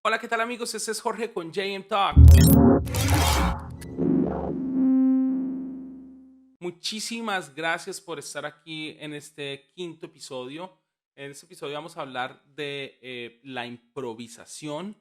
Hola, ¿qué tal amigos? Este es Jorge con JM Talk. Muchísimas gracias por estar aquí en este quinto episodio. En este episodio vamos a hablar de la improvisación.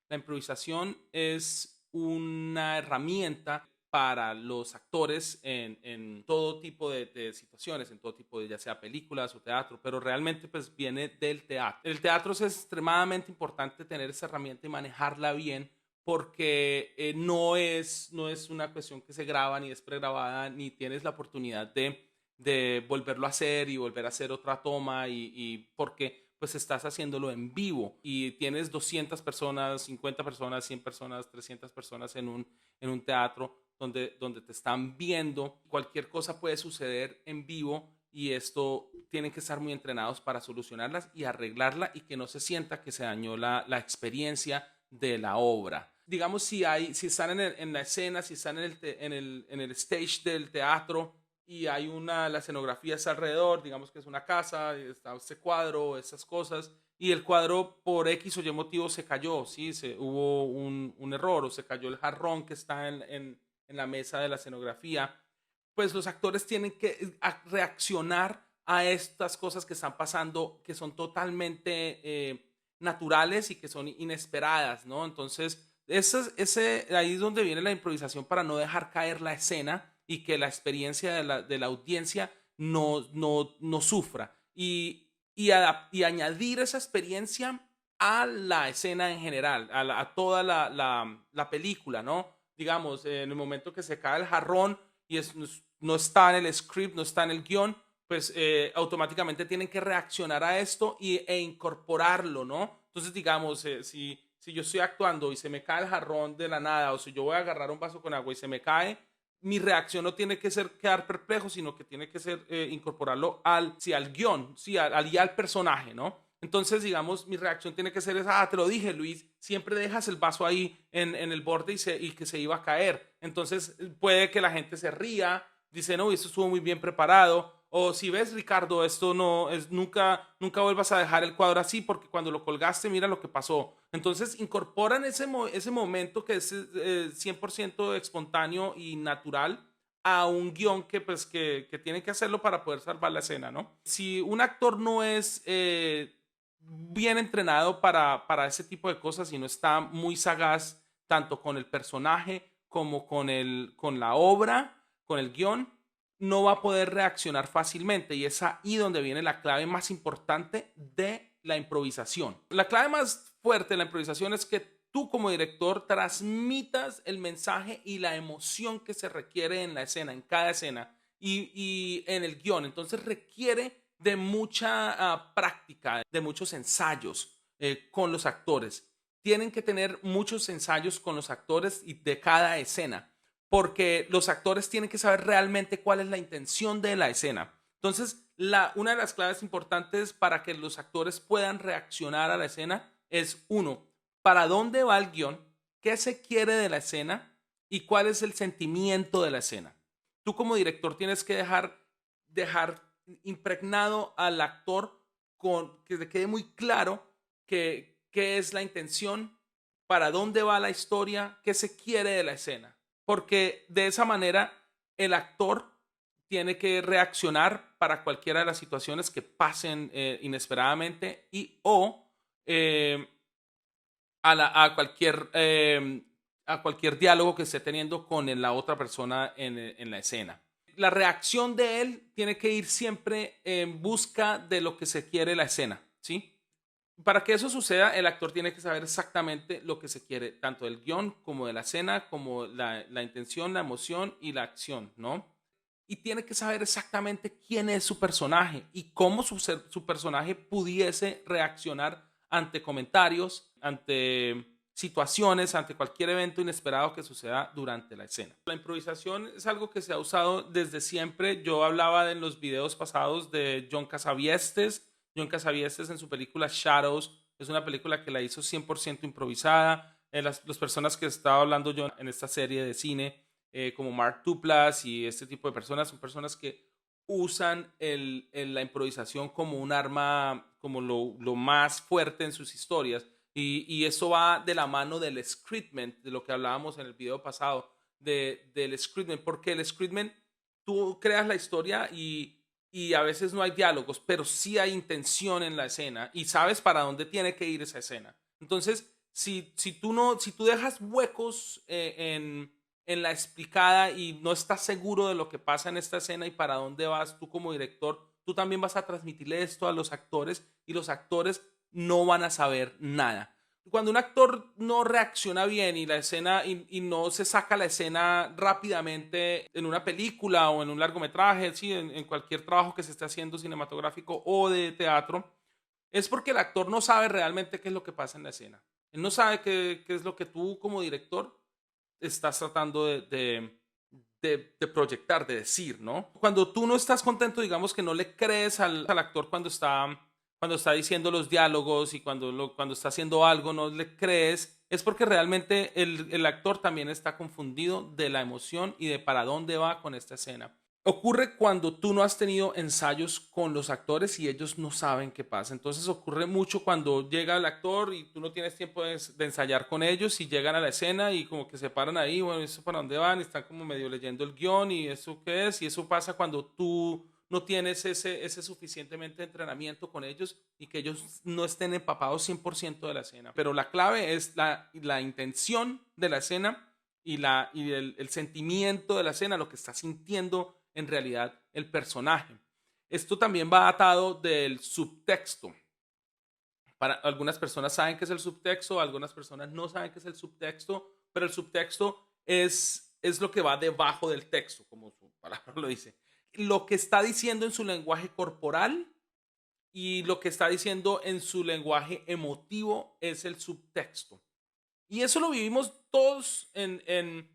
La improvisación es una herramienta para los actores en todo tipo de situaciones, en todo tipo de ya sea películas o teatro, pero realmente pues viene del teatro. El teatro es extremadamente importante tener esa herramienta y manejarla bien porque no es una cuestión que se graba ni es pregrabada, ni tienes la oportunidad de volverlo a hacer y volver a hacer otra toma y porque pues estás haciéndolo en vivo y tienes 200 personas, 50 personas, 100 personas, 300 personas en un teatro donde te están viendo. Cualquier cosa puede suceder en vivo y esto tienen que estar muy entrenados para solucionarlas y arreglarla y que no se sienta que se dañó la experiencia de la obra. Digamos, si están en la escena, si están en el stage del teatro y hay la escenografía está alrededor, digamos que es una casa, está este cuadro, esas cosas, y el cuadro por X o Y motivo se cayó, ¿sí? Hubo un error o se cayó el jarrón que está en la mesa de la escenografía, pues los actores tienen que reaccionar a estas cosas que están pasando, que son totalmente naturales y que son inesperadas, ¿no? Entonces, ahí es donde viene la improvisación para no dejar caer la escena y que la experiencia de la audiencia no sufra. Y añadir esa experiencia a la escena en general, a toda la película, ¿no? Digamos, en el momento que se cae el jarrón y no está en el script, no está en el guión, pues automáticamente tienen que reaccionar a esto e incorporarlo, ¿no? Entonces, digamos, si yo estoy actuando y se me cae el jarrón de la nada, o si yo voy a agarrar un vaso con agua y se me cae, mi reacción no tiene que ser quedar perplejo, sino que tiene que ser incorporarlo al guión, sí, y al personaje, ¿no? Entonces, digamos, mi reacción tiene que ser esa, te lo dije, Luis, siempre dejas el vaso ahí en el borde y que se iba a caer. Entonces, puede que la gente se ría, dice, no, esto estuvo muy bien preparado. O si ves, Ricardo, esto no es nunca vuelvas a dejar el cuadro así porque cuando lo colgaste, mira lo que pasó. Entonces, incorporan ese momento que es 100% espontáneo y natural a un guión que tienen que hacerlo para poder salvar la escena, ¿no? Si un actor no es bien entrenado para ese tipo de cosas y no está muy sagaz tanto con el personaje como con la obra, con el guión, no va a poder reaccionar fácilmente y es ahí donde viene la clave más importante de la improvisación. La clave más fuerte de la improvisación es que tú como director transmitas el mensaje y la emoción que se requiere en la escena, en cada escena y en el guión. Entonces requiere de mucha práctica, de muchos ensayos con los actores. Tienen que tener muchos ensayos con los actores y de cada escena porque los actores tienen que saber realmente cuál es la intención de la escena. Entonces, una de las claves importantes para que los actores puedan reaccionar a la escena es, uno, ¿para dónde va el guión? ¿Qué se quiere de la escena? ¿Y cuál es el sentimiento de la escena? Tú como director tienes que dejar impregnado al actor que le quede muy claro qué es la intención, para dónde va la historia, qué se quiere de la escena porque de esa manera el actor tiene que reaccionar para cualquiera de las situaciones que pasen inesperadamente eh, a cualquier diálogo que esté teniendo con la otra persona en la escena. La reacción de él tiene que ir siempre en busca de lo que se quiere la escena, ¿sí? Para que eso suceda, el actor tiene que saber exactamente lo que se quiere, tanto del guión como de la escena, como la intención, la emoción y la acción, ¿no? Y tiene que saber exactamente quién es su personaje y cómo su personaje pudiese reaccionar ante comentarios, ante situaciones, ante cualquier evento inesperado que suceda durante la escena. La improvisación es algo que se ha usado desde siempre. Yo hablaba en los videos pasados de John Cassavetes. John Cassavetes en su película Shadows es una película que la hizo 100% improvisada. Las personas que estaba hablando yo en esta serie de cine como Mark Duplass y este tipo de personas, son personas que usan la improvisación como un arma, como lo más fuerte en sus historias. Y eso va de la mano del scriptment, de lo que hablábamos en el video pasado, del scriptment, porque el scriptment, tú creas la historia y a veces no hay diálogos, pero sí hay intención en la escena y sabes para dónde tiene que ir esa escena. Entonces, si tú dejas huecos en la explicada y no estás seguro de lo que pasa en esta escena y para dónde vas tú como director, tú también vas a transmitirle esto a los actores y los actores no van a saber nada. Cuando un actor no reacciona bien y la escena y no se saca la escena rápidamente en una película o en un largometraje, ¿sí? En cualquier trabajo que se esté haciendo cinematográfico o de teatro, es porque el actor no sabe realmente qué es lo que pasa en la escena. Él no sabe qué es lo que tú como director estás tratando de proyectar, de decir, ¿no? Cuando tú no estás contento, digamos que no le crees al actor cuando está diciendo los diálogos y cuando está haciendo algo, no le crees, es porque realmente el actor también está confundido de la emoción y de para dónde va con esta escena. Ocurre cuando tú no has tenido ensayos con los actores y ellos no saben qué pasa. Entonces ocurre mucho cuando llega el actor y tú no tienes tiempo de ensayar con ellos y llegan a la escena y como que se paran ahí, bueno, ¿eso para dónde van? Y están como medio leyendo el guión y eso qué es. Y eso pasa cuando tú no tienes ese suficientemente entrenamiento con ellos y que ellos no estén empapados 100% de la escena. Pero la clave es la intención de la escena y el sentimiento de la escena, lo que está sintiendo en realidad el personaje. Esto también va atado del subtexto. Para algunas personas saben qué es el subtexto, algunas personas no saben qué es el subtexto, pero el subtexto es lo que va debajo del texto, como su palabra lo dice. Lo que está diciendo en su lenguaje corporal y lo que está diciendo en su lenguaje emotivo es el subtexto. Y eso lo vivimos todos en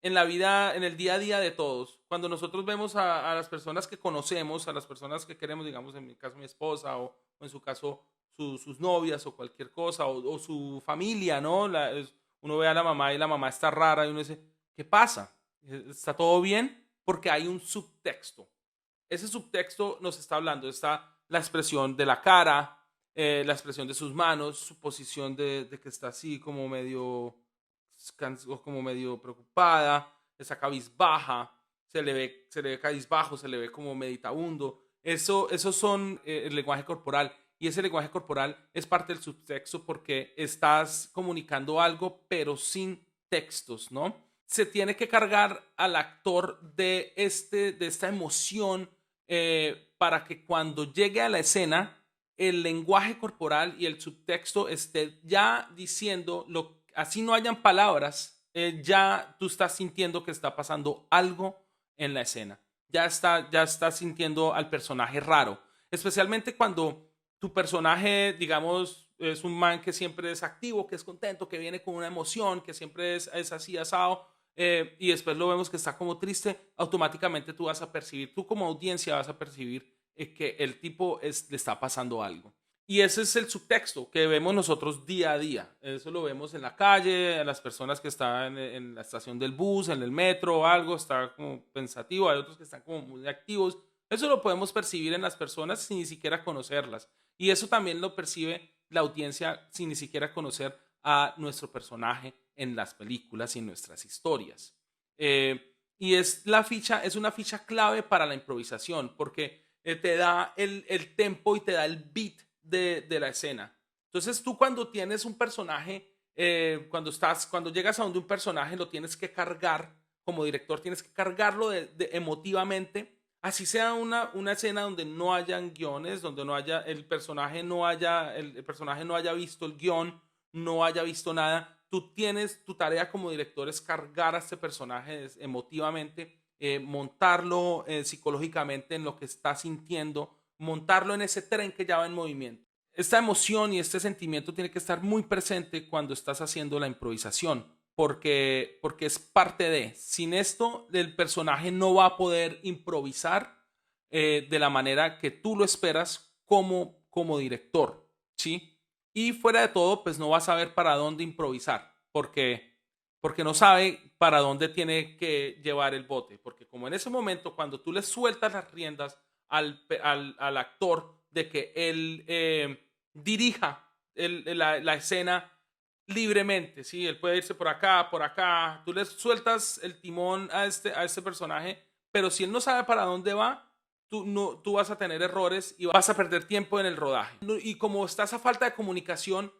la vida, en el día a día de todos. Cuando nosotros vemos a las personas que conocemos, a las personas que queremos, digamos, en mi caso mi esposa o en su caso sus novias o cualquier cosa, o su familia, ¿no? Uno ve a la mamá y la mamá está rara y uno dice, ¿qué pasa? ¿Está todo bien? Porque hay un subtexto. Ese subtexto nos está hablando, está la expresión de la cara, la expresión de sus manos, su posición de que está así como medio preocupada, esa cabizbaja, se le ve cabizbajo, se le ve como meditabundo. Eso son el lenguaje corporal. Y ese lenguaje corporal es parte del subtexto porque estás comunicando algo, pero sin textos, ¿no? Se tiene que cargar al actor de esta emoción para que cuando llegue a la escena el lenguaje corporal y el subtexto esté ya diciendo, así no hayan palabras, ya tú estás sintiendo que está pasando algo en la escena. Ya estás sintiendo al personaje raro. Especialmente cuando tu personaje, digamos, es un man que siempre es activo, que es contento, que viene con una emoción, que siempre es así asado, y después lo vemos que está como triste, automáticamente tú vas a percibir, tú como audiencia vas a percibir que el tipo le está pasando algo. Y ese es el subtexto que vemos nosotros día a día. Eso lo vemos en la calle, a las personas que están en la estación del bus, en el metro o algo, está como pensativo, hay otros que están como muy activos. Eso lo podemos percibir en las personas sin ni siquiera conocerlas. Y eso también lo percibe la audiencia sin ni siquiera conocer a nuestro personaje en las películas y en nuestras historias. Y es una ficha clave para la improvisación porque te da el tempo y te da el beat de la escena. Entonces tú cuando tienes un personaje, cuando llegas a donde un personaje lo tienes que cargar, como director tienes que cargarlo emotivamente, así sea una escena donde no hayan guiones, donde no haya, el personaje no haya visto el guión, no haya visto nada, tu tarea como director es cargar a este personaje emotivamente, montarlo psicológicamente en lo que está sintiendo, montarlo en ese tren que ya va en movimiento. Esta emoción y este sentimiento tiene que estar muy presente cuando estás haciendo la improvisación, porque es parte de. Sin esto, el personaje no va a poder improvisar de la manera que tú lo esperas como director, ¿sí? Y fuera de todo, pues no va a saber para dónde improvisar, porque no sabe para dónde tiene que llevar el bote. Porque como en ese momento, cuando tú le sueltas las riendas al actor de que él dirija la escena libremente, ¿sí? Él puede irse por acá. Tú le sueltas el timón a este personaje, pero si él no sabe para dónde va, tú vas a tener errores y vas a perder tiempo en el rodaje. Y como está esa falta de comunicación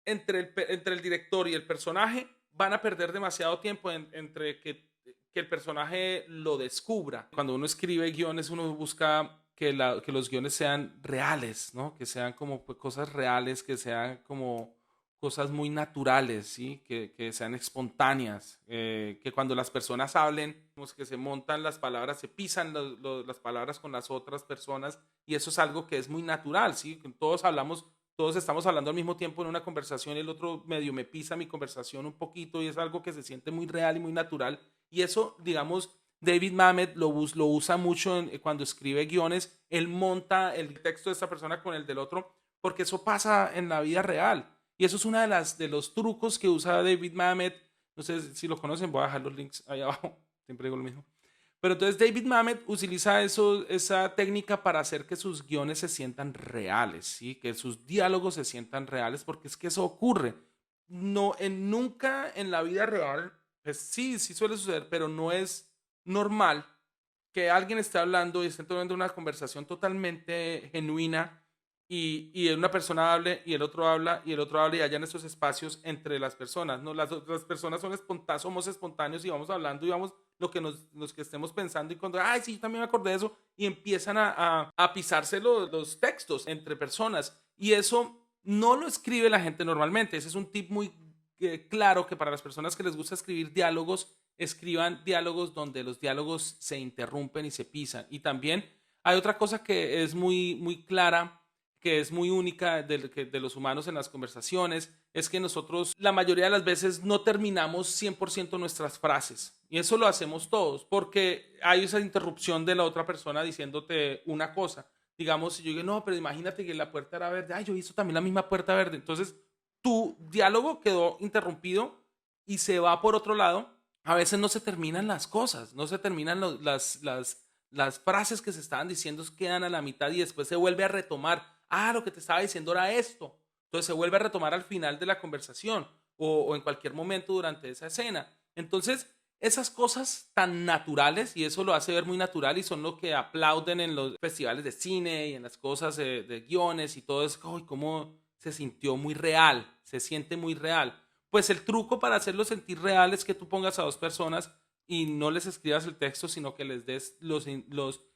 entre el director y el personaje, van a perder demasiado tiempo entre que el personaje lo descubra. Cuando uno escribe guiones, uno busca que los guiones sean reales, ¿no? Que sean como pues, cosas reales, que sean como cosas muy naturales, ¿sí? Que sean espontáneas, que cuando las personas hablen, como que se montan las palabras, se pisan las palabras con las otras personas y eso es algo que es muy natural, ¿sí? Todos estamos hablando al mismo tiempo en una conversación y el otro medio me pisa mi conversación un poquito y es algo que se siente muy real y muy natural y eso, digamos, David Mamet lo usa mucho cuando escribe guiones, él monta el texto de esta persona con el del otro porque eso pasa en la vida real. Y eso es uno de los trucos que usa David Mamet. No sé si lo conocen, voy a dejar los links ahí abajo. Siempre digo lo mismo. Pero entonces David Mamet utiliza esa técnica para hacer que sus guiones se sientan reales, ¿sí? Que sus diálogos se sientan reales, porque es que eso ocurre. Nunca en la vida real, pues sí, sí suele suceder, pero no es normal que alguien esté hablando y esté teniendo una conversación totalmente genuina y una persona hable y el otro habla y el otro habla y hayan esos espacios entre las personas, ¿no? Las personas somos espontáneos y vamos hablando y vamos los que estemos pensando y cuando, ay, sí, yo también me acordé de eso y empiezan a pisarse los textos entre personas y eso no lo escribe la gente normalmente, ese es un tip muy claro que para las personas que les gusta escribir diálogos, escriban diálogos donde los diálogos se interrumpen y se pisan. Y también hay otra cosa que es muy clara, que es muy única de los humanos en las conversaciones, es que nosotros la mayoría de las veces no terminamos 100% nuestras frases. Y eso lo hacemos todos, porque hay esa interrupción de la otra persona diciéndote una cosa. Digamos, si yo digo, no, pero imagínate que la puerta era verde, ay, yo hice también la misma puerta verde. Entonces, tu diálogo quedó interrumpido y se va por otro lado. A veces no se terminan las cosas, no se terminan las frases que se estaban diciendo, quedan a la mitad y después se vuelve a retomar. Ah, lo que te estaba diciendo era esto. Entonces se vuelve a retomar al final de la conversación o en cualquier momento durante esa escena. Entonces, esas cosas tan naturales, y eso lo hace ver muy natural y son lo que aplauden en los festivales de cine y en las cosas de guiones y todo eso, ¡ay, cómo se sintió muy real! Se siente muy real. Pues el truco para hacerlo sentir real es que tú pongas a dos personas y no les escribas el texto, sino que les des los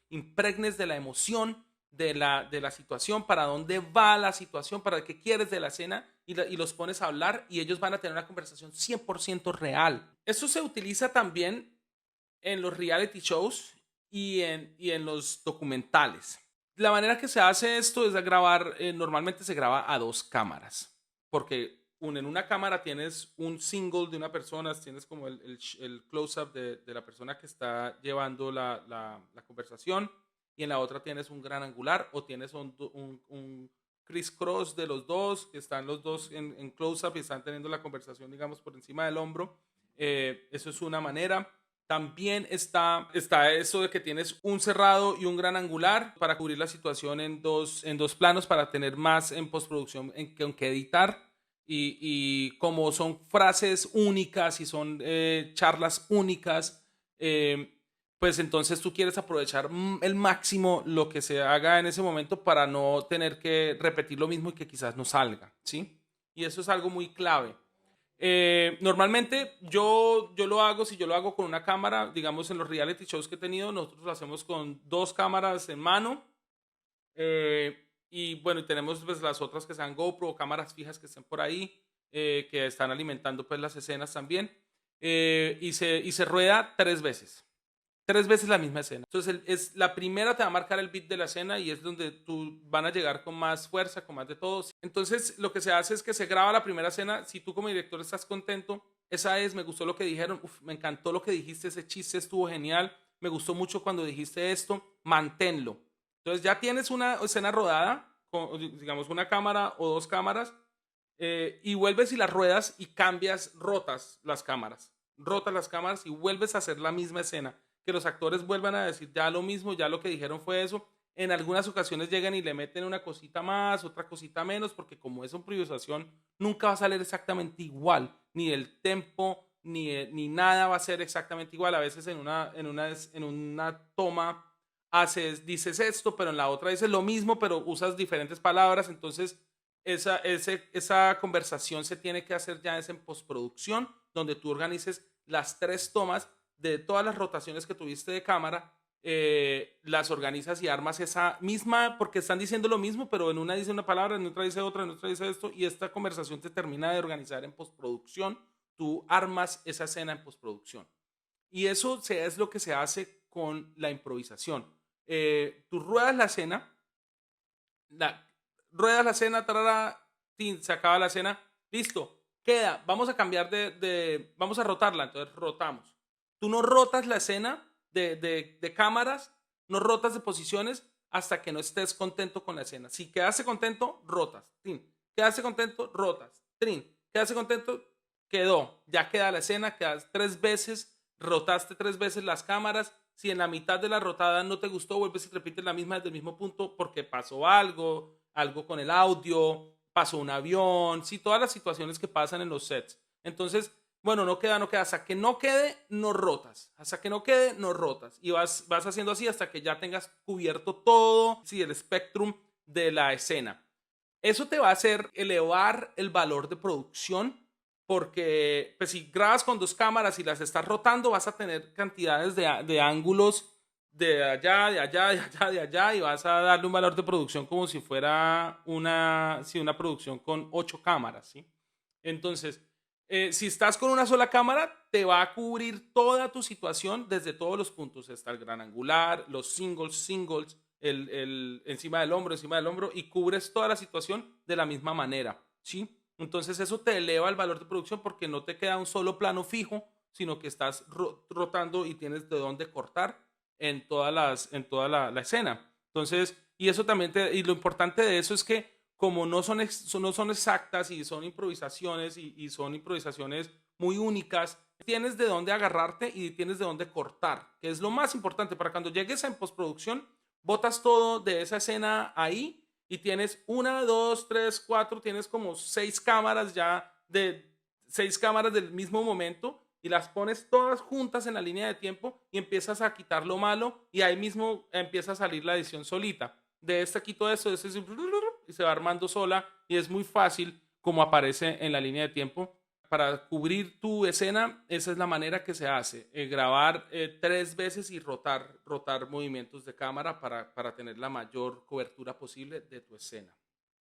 impregnes de la emoción de la situación, para dónde va la situación, para qué quieres de la escena y los pones a hablar y ellos van a tener una conversación 100% real. Eso se utiliza también en los reality shows y en los documentales. La manera que se hace esto es grabar, normalmente se graba a dos cámaras, porque en una cámara tienes un single de una persona, tienes como el close-up de la persona que está llevando la conversación, y en la otra tienes un gran angular o tienes un criss-cross de los dos, que están los dos en close-up y están teniendo la conversación, digamos, por encima del hombro. Eso es una manera. También está eso de que tienes un cerrado y un gran angular para cubrir la situación en dos planos para tener más en postproducción en que editar. Y como son frases únicas y son charlas únicas, pues entonces tú quieres aprovechar el máximo lo que se haga en ese momento para no tener que repetir lo mismo y que quizás no salga, ¿sí? Y eso es algo muy clave. Normalmente yo lo hago, si yo lo hago con una cámara, digamos en los reality shows que he tenido, nosotros lo hacemos con dos cámaras en mano y bueno, y tenemos pues las otras que sean GoPro o cámaras fijas que estén por ahí, que están alimentando pues las escenas también y se rueda tres veces la misma escena. Entonces, la primera te va a marcar el beat de la escena y es donde tú van a llegar con más fuerza, con más de todo. Entonces, lo que se hace es que se graba la primera escena. Si tú como director estás contento, esa es, me gustó lo que dijeron, uf, me encantó lo que dijiste, ese chiste estuvo genial, me gustó mucho cuando dijiste esto, manténlo. Entonces, ya tienes una escena rodada, con, digamos, una cámara o dos cámaras, y vuelves y las ruedas y cambias, rotas las cámaras y vuelves a hacer la misma escena que los actores vuelvan a decir ya lo mismo, ya lo que dijeron fue eso, En algunas ocasiones llegan y le meten una cosita más, otra cosita menos, porque como es improvisación, nunca va a salir exactamente igual, ni el tempo, ni nada va a ser exactamente igual. A veces en una toma dices esto, pero en la otra dices lo mismo, pero usas diferentes palabras. Entonces, esa conversación se tiene que hacer ya es en postproducción, donde tú organices las 3 tomas de todas las rotaciones que tuviste de cámara, las organizas y armas esa misma, porque están diciendo lo mismo, pero en una dice una palabra, en otra dice otra, en otra dice esto, y esta conversación te termina de organizar en postproducción. Tú armas esa escena en postproducción. Y eso es lo que se hace con la improvisación. Tú ruedas la escena, la, ruedas la escena, tarara, tin, se acaba la escena, listo, queda, vamos a cambiar vamos a rotarla, entonces rotamos. Tú no rotas la escena de cámaras, no rotas de posiciones hasta que no estés contento con la escena. Si quedaste contento, rotas, tin, quedaste contento, rotas, trin, quedaste contento, quedó, ya queda la escena, quedas 3 veces, rotaste 3 veces las cámaras. Si en la mitad de la rotada no te gustó, vuelves y repites la misma desde el mismo punto porque pasó algo con el audio, pasó un avión, sí, todas las situaciones que pasan en los sets. Entonces, bueno, no queda. Hasta que no quede, no rotas. Hasta que no quede, no rotas. Y vas haciendo así hasta que ya tengas cubierto todo, sí, el spectrum de la escena. Eso te va a hacer elevar el valor de producción porque pues, si grabas con 2 cámaras y las estás rotando, vas a tener cantidades de ángulos de allá, de allá, de allá, de allá, y vas a darle un valor de producción como si fuera una producción con 8 cámaras, ¿sí? Entonces, si estás con una sola cámara, te va a cubrir toda tu situación desde todos los puntos. Está el gran angular, los singles, encima del hombro, y cubres toda la situación de la misma manera, ¿sí? Entonces eso te eleva el valor de producción porque no te queda un solo plano fijo, sino que estás rotando y tienes de dónde cortar en toda la escena. Entonces, y eso también y lo importante de eso es que como no son exactas y son improvisaciones y son improvisaciones muy únicas, tienes de dónde agarrarte y tienes de dónde cortar, que es lo más importante para cuando llegues en postproducción, botas todo de esa escena ahí y tienes 1, 2, 3, 4, tienes como 6 cámaras ya de 6 cámaras del mismo momento y las pones todas juntas en la línea de tiempo y empiezas a quitar lo malo y ahí mismo empieza a salir la edición solita. De este quito esto, de este y se va armando sola y es muy fácil como aparece en la línea de tiempo. Para cubrir tu escena, esa es la manera que se hace, grabar 3 veces y rotar movimientos de cámara para tener la mayor cobertura posible de tu escena.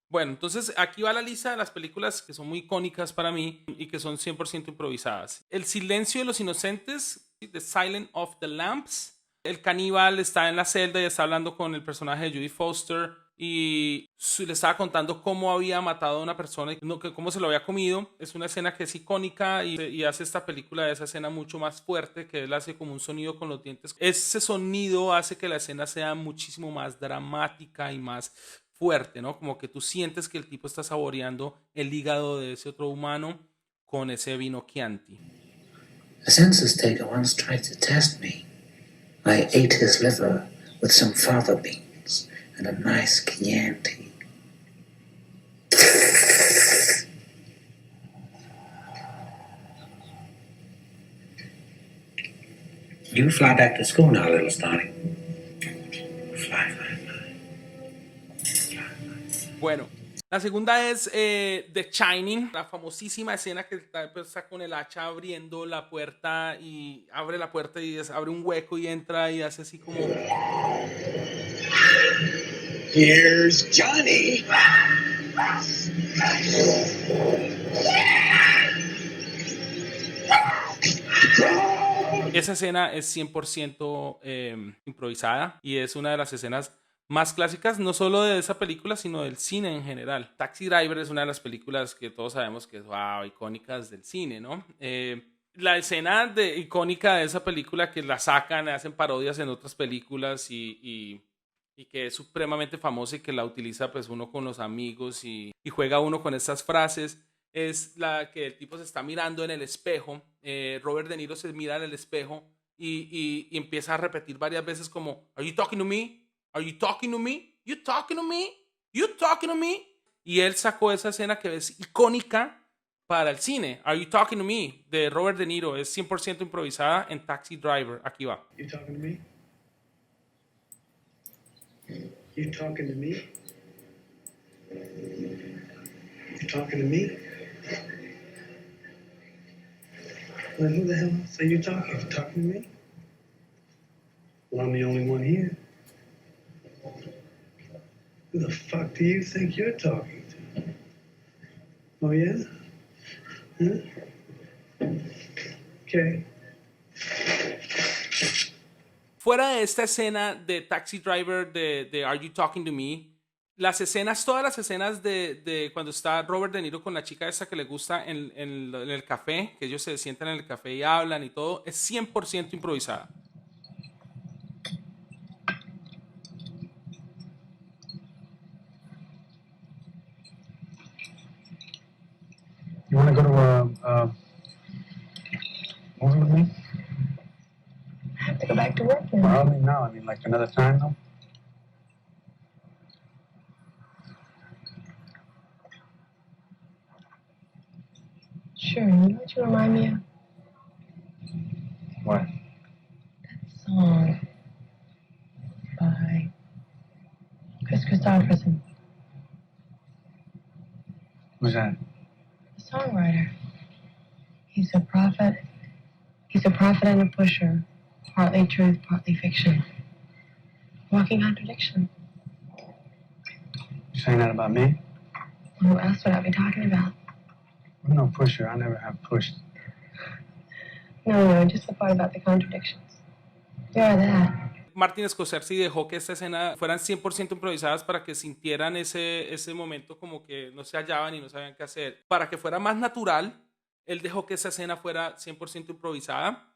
Bueno, entonces aquí va la lista de las películas que son muy icónicas para mí y que son 100% improvisadas. El silencio de los inocentes, The Silence of the Lambs. El caníbal está en la celda y está hablando con el personaje de Judy Foster y le estaba contando cómo había matado a una persona y cómo se lo había comido. Es una escena que es icónica y hace esta película de esa escena mucho más fuerte, que él hace como un sonido con los dientes. Ese sonido hace que la escena sea muchísimo más dramática y más fuerte, ¿no? Como que tú sientes que el tipo está saboreando el hígado de ese otro humano con ese vino Chianti. A census taker once tried to test me. I ate his liver with some fava beans and a nice Chianti. You fly back to school now, little Stoney. Fly, fly, fly. Bueno, la segunda es The Shining, la famosísima escena que está con el hacha abriendo la puerta y abre la puerta y abre un hueco y entra y hace así como... Here's Johnny. Esa escena es 100% improvisada y es una de las escenas más clásicas, no solo de esa película, sino del cine en general. Taxi Driver es una de las películas que todos sabemos que es wow, icónicas del cine, ¿no? La escena icónica de esa película que la sacan, hacen parodias en otras películas y que es supremamente famosa y que la utiliza pues uno con los amigos y juega uno con estas frases, es la que el tipo se está mirando en el espejo. Robert De Niro se mira en el espejo y empieza a repetir varias veces como, ¿Are you talking to me? Are you talking to me? You talking to me? You talking to me? Y él sacó esa escena que es icónica para el cine. Are you talking to me? De Robert De Niro. Es 100% improvisada en Taxi Driver. Aquí va. You talking to me? You talking to me? You talking to me? Well, who the hell else are you talking? You talking to me? Well, I'm the only one here. Who the fuck do you think you're talking to? Oh, yeah? Huh? Okay. Fuera de esta escena de Taxi Driver de Are You Talking to Me, todas las escenas de cuando está Robert De Niro con la chica esa que le gusta en el café, que ellos se sientan en el café y hablan y todo, es 100% improvisada. You want to go to a movie with me? I have to go back to work now. Well, I mean, no. I mean, like another time, though? Sure, you know what you remind me of? What? That song by Chris Christopherson, Who's that? the songwriter. He's a prophet and a pusher, partly truth, partly fiction. Walking contradiction. You saying that about me? Who else would I be talking about? I'm no pusher. I never have pushed. No, just the part about the contradictions. You're that. Martin Scorsese dejó que esta escena fueran 100% improvisadas para que sintieran ese momento como que no se hallaban y no sabían qué hacer. Para que fuera más natural, él dejó que esa escena fuera 100% improvisada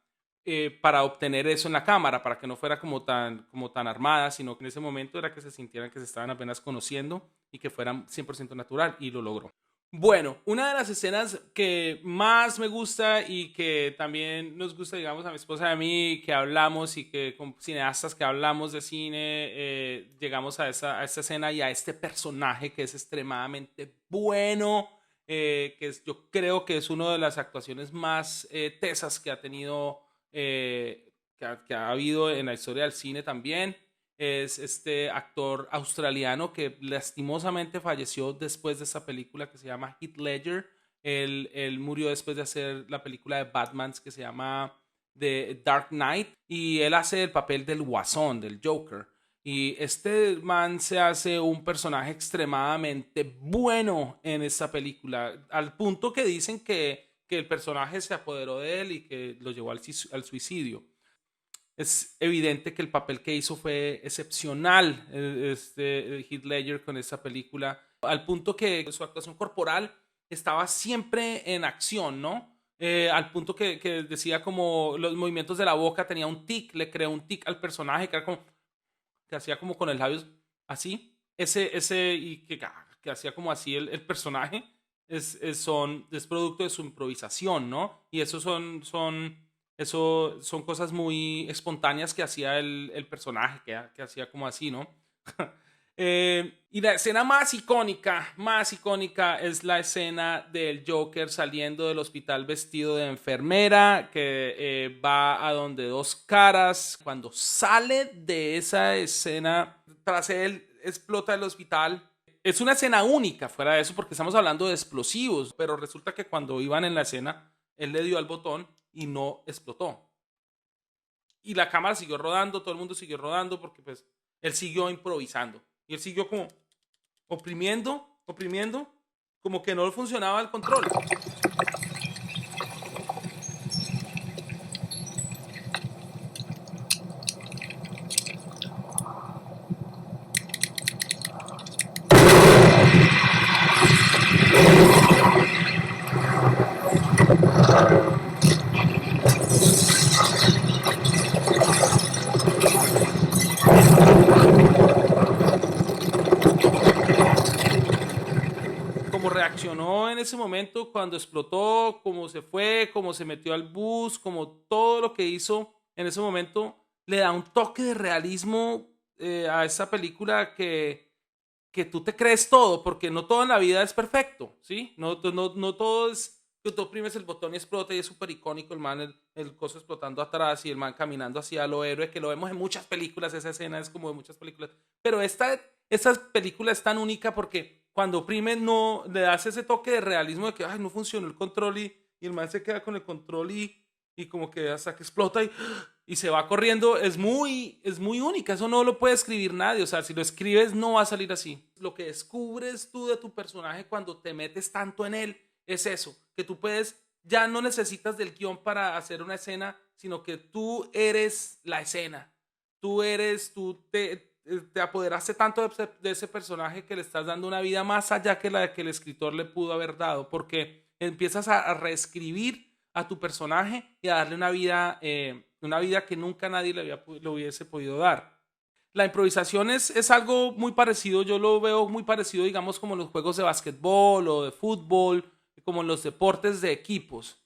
para obtener eso en la cámara, para que no fuera como tan armada, sino que en ese momento era que se sintieran que se estaban apenas conociendo y que fueran 100% natural, y lo logró. Bueno, una de las escenas que más me gusta y que también nos gusta, digamos, a mi esposa y a mí, que hablamos y que con cineastas que hablamos de cine, llegamos a esta escena y a este personaje que es extremadamente bueno, yo creo que es una de las actuaciones más tesas que ha tenido, que ha habido en la historia del cine también. Es este actor australiano que lastimosamente falleció después de esta película que se llama Heath Ledger. Él murió después de hacer la película de Batman que se llama The Dark Knight, y él hace el papel del Guasón, del Joker. Y este man se hace un personaje extremadamente bueno en esta película, al punto que dicen que el personaje se apoderó de él y que lo llevó al suicidio. Es evidente que el papel que hizo fue excepcional, Heath Ledger, con esta película, al punto que su actuación corporal estaba siempre en acción, ¿no? Al punto que decía como los movimientos de la boca, tenía un tic, le creó un tic al personaje, que era como, que hacía como con el labio así, y que hacía como así el personaje, es producto de su improvisación, ¿no? Y eso son cosas muy espontáneas que hacía el personaje, que hacía como así, ¿no? Y la escena más icónica es la escena del Joker saliendo del hospital vestido de enfermera, que va a donde Dos Caras. Cuando sale de esa escena, tras él explota el hospital. Es una escena única fuera de eso, porque estamos hablando de explosivos, pero resulta que cuando iban en la escena, él le dio al botón y no explotó. Y la cámara siguió rodando, todo el mundo siguió rodando, porque pues él siguió improvisando. Y él siguió como oprimiendo, como que no le funcionaba el control. Reaccionó en ese momento cuando explotó, cómo se fue, cómo se metió al bus, como todo lo que hizo en ese momento, le da un toque de realismo a esa película que tú te crees todo, porque no todo en la vida es perfecto, ¿sí? No todo es que tú oprimes el botón y explota y es súper icónico el man, el coso explotando atrás y el man caminando hacia lo héroe, que lo vemos en muchas películas, esa escena es como de muchas películas. Pero esta película es tan única porque cuando oprimes no le das ese toque de realismo de que ay, no funcionó el control y el man se queda con el control y como que hasta que explota y se va corriendo, es muy única, eso no lo puede escribir nadie, o sea, si lo escribes no va a salir así. Lo que descubres tú de tu personaje cuando te metes tanto en él es eso, que tú puedes, ya no necesitas del guión para hacer una escena, sino que tú eres la escena, tú te apoderaste tanto de ese personaje que le estás dando una vida más allá que la que el escritor le pudo haber dado, porque empiezas a reescribir a tu personaje y a darle una vida que nunca nadie le hubiese podido dar. La improvisación es algo muy parecido, yo lo veo muy parecido, digamos, como en los juegos de básquetbol o de fútbol, como en los deportes de equipos.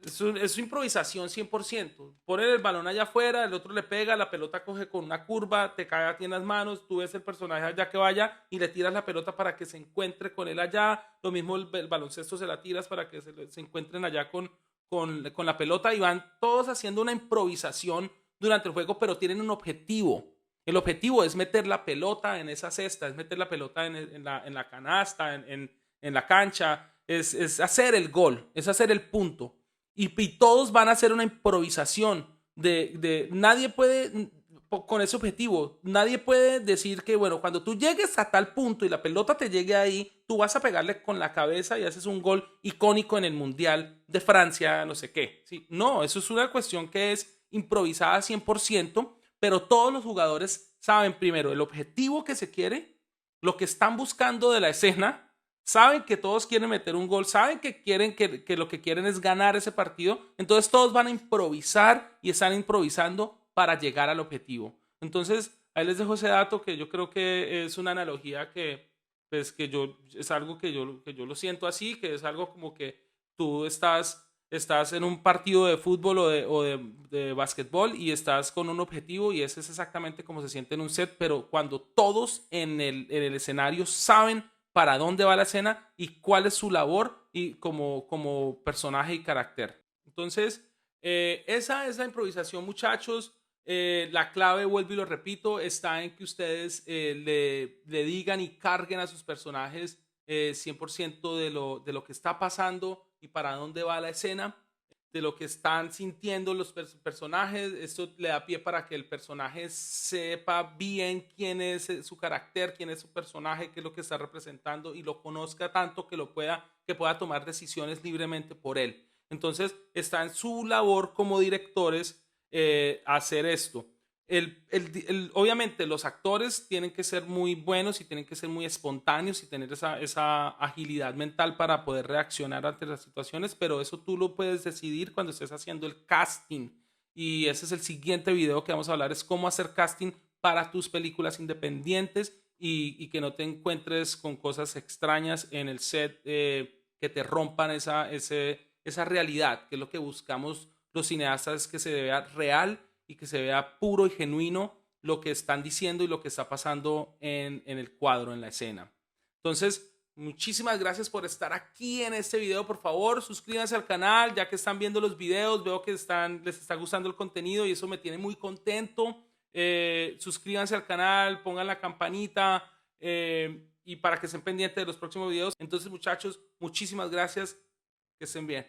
Es improvisación 100%. Ponen el balón allá afuera, el otro le pega, la pelota coge con una curva, te cae a ti en las manos, tú ves el personaje allá que vaya y le tiras la pelota para que se encuentre con él allá. Lo mismo el baloncesto se la tiras para que se encuentren allá con la pelota y van todos haciendo una improvisación durante el juego, pero tienen un objetivo. El objetivo es meter la pelota en esa cesta, es meter la pelota en la canasta, en la cancha, es hacer el gol, es hacer el punto. Y todos van a hacer una improvisación nadie puede, con ese objetivo, nadie puede decir que, bueno, cuando tú llegues a tal punto y la pelota te llegue ahí, tú vas a pegarle con la cabeza y haces un gol icónico en el Mundial de Francia, no sé qué. ¿Sí? No, eso es una cuestión que es improvisada 100%, pero todos los jugadores saben primero el objetivo que se quiere, lo que están buscando de la escena, saben que todos quieren meter un gol, saben que lo que quieren es ganar ese partido, entonces todos van a improvisar y están improvisando para llegar al objetivo. Entonces, ahí les dejo ese dato que yo creo que es una analogía pues, es algo que yo lo siento así, que es algo como que tú estás en un partido de fútbol o de básquetbol y estás con un objetivo y ese es exactamente como se siente en un set, pero cuando todos en el escenario saben para dónde va la escena y cuál es su labor y como personaje y carácter. Entonces, esa es la improvisación, muchachos. La clave, vuelvo y lo repito, está en que ustedes le digan y carguen a sus personajes 100% de lo que está pasando y para dónde va la escena, de lo que están sintiendo los personajes. Esto le da pie para que el personaje sepa bien quién es su carácter, quién es su personaje, qué es lo que está representando y lo conozca tanto que pueda tomar decisiones libremente por él. Entonces está en su labor como directores hacer esto. Obviamente los actores tienen que ser muy buenos y tienen que ser muy espontáneos y tener esa agilidad mental para poder reaccionar ante las situaciones, pero eso tú lo puedes decidir cuando estés haciendo el casting. Y ese es el siguiente video que vamos a hablar, es cómo hacer casting para tus películas independientes y que no te encuentres con cosas extrañas en el set que te rompan esa realidad, que es lo que buscamos los cineastas, que se vea real y que se vea puro y genuino lo que están diciendo y lo que está pasando en el cuadro, en la escena. Entonces, muchísimas gracias por estar aquí en este video. Por favor, suscríbanse al canal, ya que están viendo los videos, veo que les está gustando el contenido y eso me tiene muy contento. Suscríbanse al canal, pongan la campanita y para que estén pendientes de los próximos videos. Entonces, muchachos, muchísimas gracias. Que estén bien.